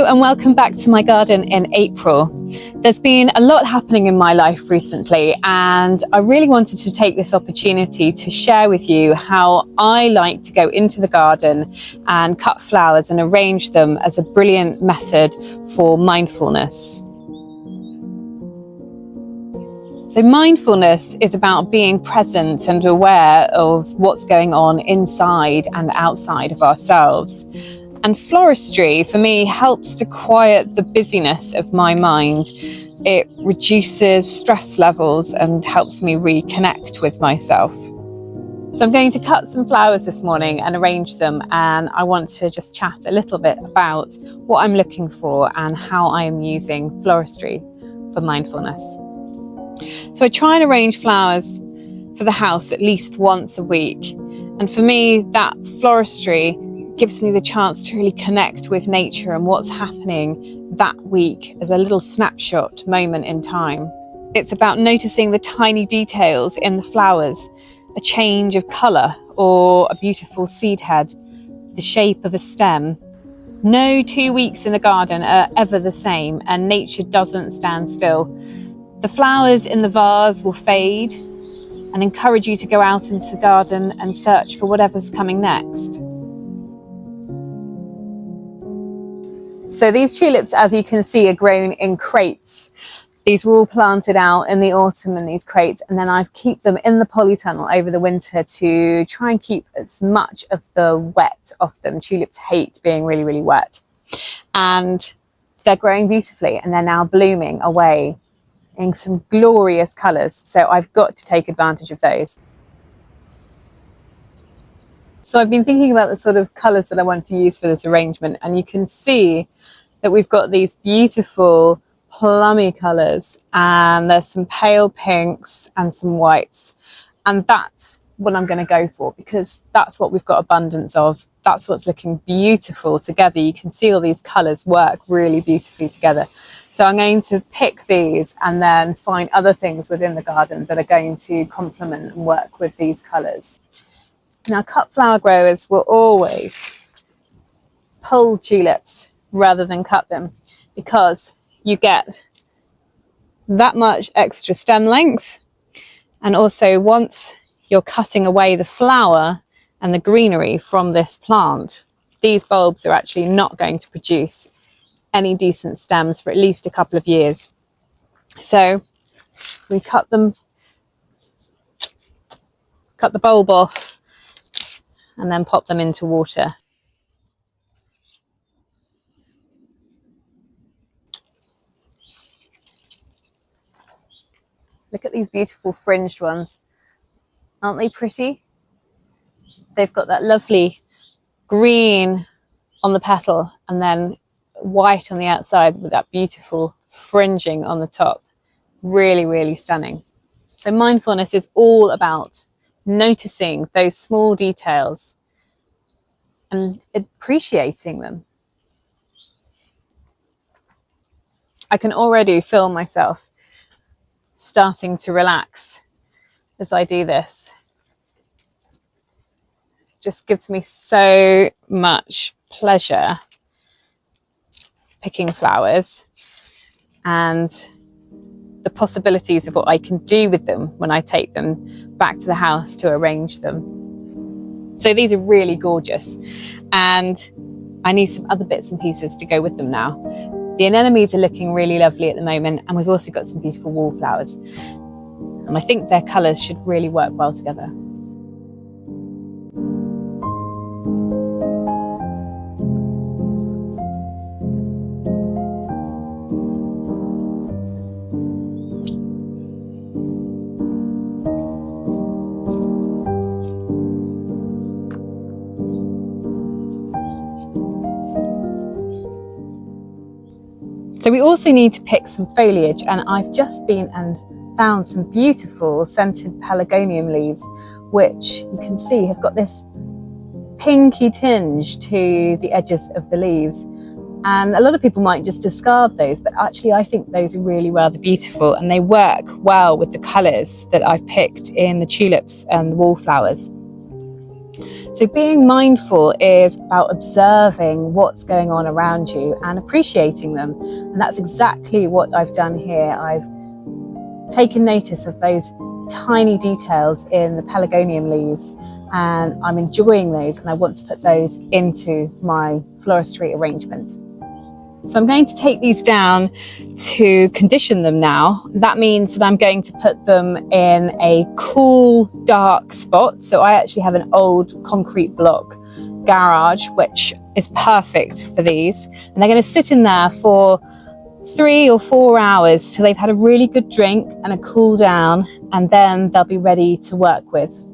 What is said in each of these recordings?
and welcome back to my garden in April. There's been a lot happening in my life recently, and I really wanted to take this opportunity to share with you how I like to go into the garden and cut flowers and arrange them as a brilliant method for mindfulness. So mindfulness is about being present and aware of what's going on inside and outside of ourselves. And floristry, for me, helps to quiet the busyness of my mind. It reduces stress levels and helps me reconnect with myself. So I'm going to cut some flowers this morning and arrange them, and I want to just chat a little bit about what I'm looking for and how I am using floristry for mindfulness. So I try and arrange flowers for the house at least once a week. And for me, that floristry gives me the chance to really connect with nature and what's happening that week as a little snapshot moment in time. It's about noticing the tiny details in the flowers, a change of colour or a beautiful seed head, the shape of a stem. No 2 weeks in the garden are ever the same, and nature doesn't stand still. The flowers in the vase will fade and encourage you to go out into the garden and search for whatever's coming next. So these tulips, as you can see, are grown in crates. These were all planted out in the autumn in these crates, and then I keep them in the polytunnel over the winter to try and keep as much of the wet off them. Tulips hate being really, really wet. And they're growing beautifully, and they're now blooming away in some glorious colours. So I've got to take advantage of those. So I've been thinking about the sort of colours that I want to use for this arrangement, and you can see that we've got these beautiful plummy colours, and there's some pale pinks and some whites, and that's what I'm going to go for because that's what we've got abundance of. That's what's looking beautiful together. You can see all these colours work really beautifully together. So I'm going to pick these and then find other things within the garden that are going to complement and work with these colours. Now, cut flower growers will always pull tulips rather than cut them because you get that much extra stem length, and also once you're cutting away the flower and the greenery from this plant, these bulbs are actually not going to produce any decent stems for at least a couple of years. So we cut the bulb off and then pop them into water. Look at these beautiful fringed ones. Aren't they pretty? They've got that lovely green on the petal and then white on the outside with that beautiful fringing on the top. Really, really stunning. So mindfulness is all about noticing those small details and appreciating them. I can already feel myself starting to relax as I do this. It just gives me so much pleasure picking flowers and the possibilities of what I can do with them when I take them back to the house to arrange them. So these are really gorgeous, and I need some other bits and pieces to go with them now. The anemones are looking really lovely at the moment, and we've also got some beautiful wallflowers, and I think their colours should really work well together. So we also need to pick some foliage, and I've just been and found some beautiful scented pelargonium leaves, which you can see have got this pinky tinge to the edges of the leaves. And a lot of people might just discard those, but actually I think those are really rather beautiful, and they work well with the colours that I've picked in the tulips and the wallflowers. So being mindful is about observing what's going on around you and appreciating them. And that's exactly what I've done here. I've taken notice of those tiny details in the pelargonium leaves, and I'm enjoying those, and I want to put those into my floristry arrangement. So I'm going to take these down to condition them now. That means that I'm going to put them in a cool, dark spot. So I actually have an old concrete block garage, which is perfect for these. And they're going to sit in there for 3 or 4 hours till they've had a really good drink and a cool down, and then they'll be ready to work with.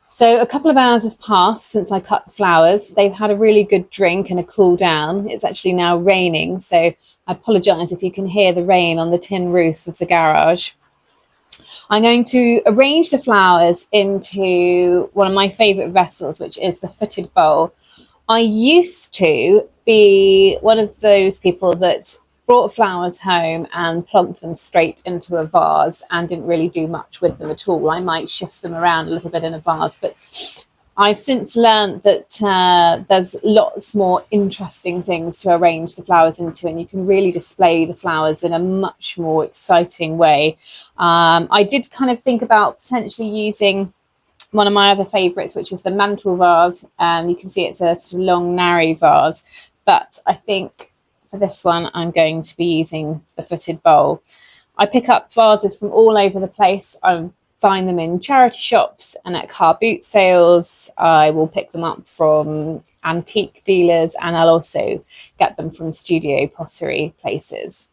So a couple of hours has passed since I cut the flowers. They've had a really good drink and a cool down. It's actually now raining, so I apologise if you can hear the rain on the tin roof of the garage. I'm going to arrange the flowers into one of my favourite vessels, which is the footed bowl. I used to be one of those people that brought flowers home and plunked them straight into a vase and didn't really do much with them at all. I might shift them around a little bit in a vase, but I've since learned that there's lots more interesting things to arrange the flowers into, and you can really display the flowers in a much more exciting way. I did kind of think about potentially using one of my other favourites, which is the mantle vase, and you can see it's a sort of long, narrow vase. But I think for this one, I'm going to be using the footed bowl. I pick up vases from all over the place. I find them in charity shops and at car boot sales. I will pick them up from antique dealers, and I'll also get them from studio pottery places.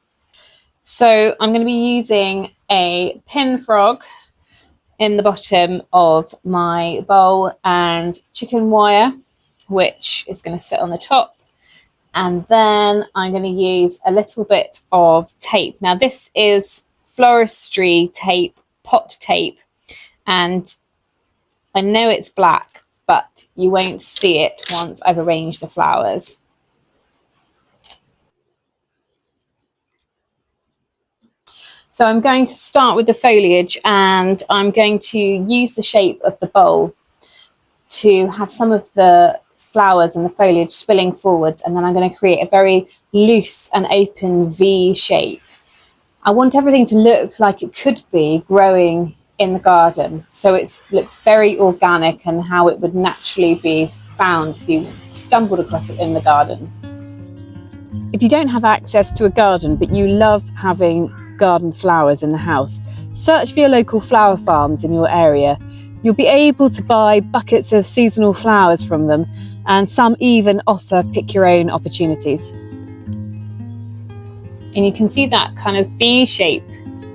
So I'm going to be using a pin frog in the bottom of my bowl and chicken wire, which is going to sit on the top. And then I'm going to use a little bit of tape. Now this is Floristry tape, pot tape, and I know it's black, but you won't see it once I've arranged the flowers. So I'm going to start with the foliage, and I'm going to use the shape of the bowl to have some of the flowers and the foliage spilling forwards, and then I'm going to create a very loose and open V shape. I want everything to look like it could be growing in the garden, so it looks very organic and how it would naturally be found if you stumbled across it in the garden. If you don't have access to a garden but you love having garden flowers in the house, search for your local flower farms in your area. You'll be able to buy buckets of seasonal flowers from them, and some even offer pick your own opportunities. And you can see that kind of V shape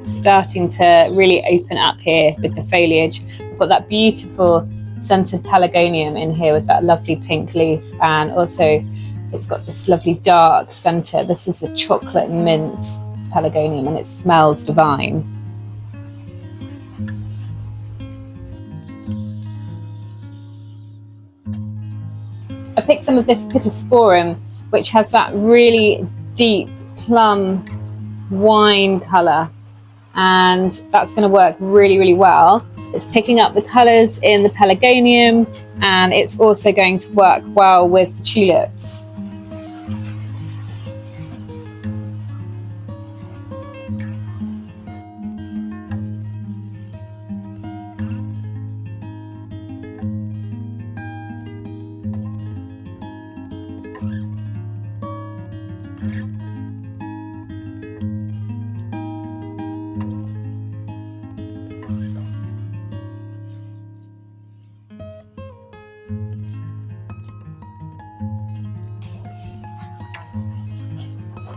starting to really open up here with the foliage. I've got that beautiful scented pelargonium in here with that lovely pink leaf, and also it's got this lovely dark centre. This is the chocolate mint pelargonium, and it smells divine. I picked some of this pittosporum, which has that really deep plum wine colour, and that's going to work really, really well. It's picking up the colours in the pelargonium, and it's also going to work well with the tulips.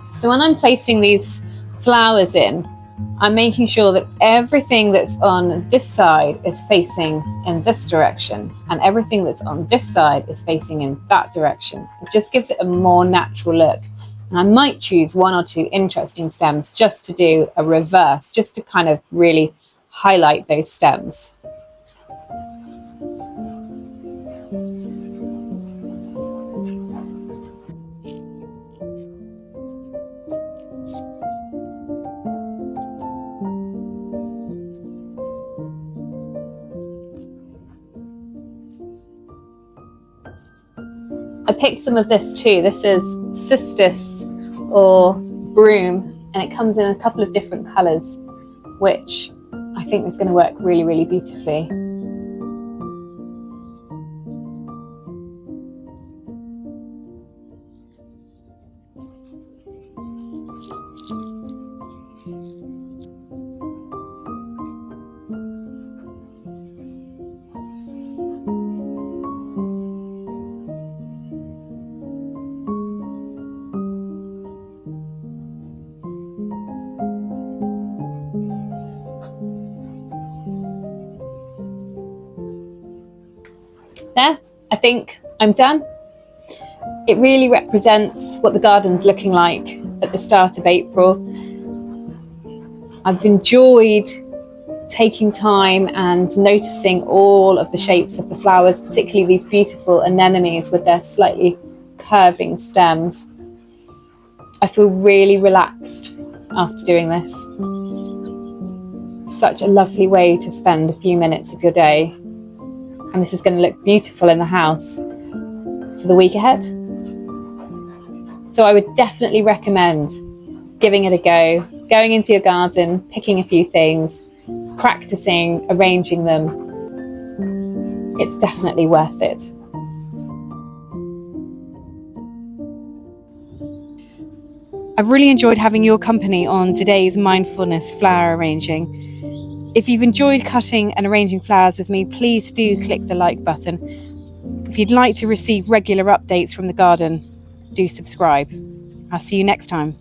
So when I'm placing these flowers in, I'm making sure that everything that's on this side is facing in this direction, and everything that's on this side is facing in that direction. It just gives it a more natural look. And I might choose 1 or 2 interesting stems just to do a reverse, just to kind of really highlight those stems. picked some of this too. This is cistus or broom, and it comes in a couple of different colours, which I think is going to work really, really beautifully. There, I think I'm done. It really represents what the garden's looking like at the start of April. I've enjoyed taking time and noticing all of the shapes of the flowers, particularly these beautiful anemones with their slightly curving stems. I feel really relaxed after doing this. Such a lovely way to spend a few minutes of your day. And this is going to look beautiful in the house for the week ahead. So I would definitely recommend giving it a go, going into your garden, picking a few things, practicing, arranging them. It's definitely worth it. I've really enjoyed having your company on today's mindfulness flower arranging. If you've enjoyed cutting and arranging flowers with me, please do click the like button. If you'd like to receive regular updates from the garden, do subscribe. I'll see you next time.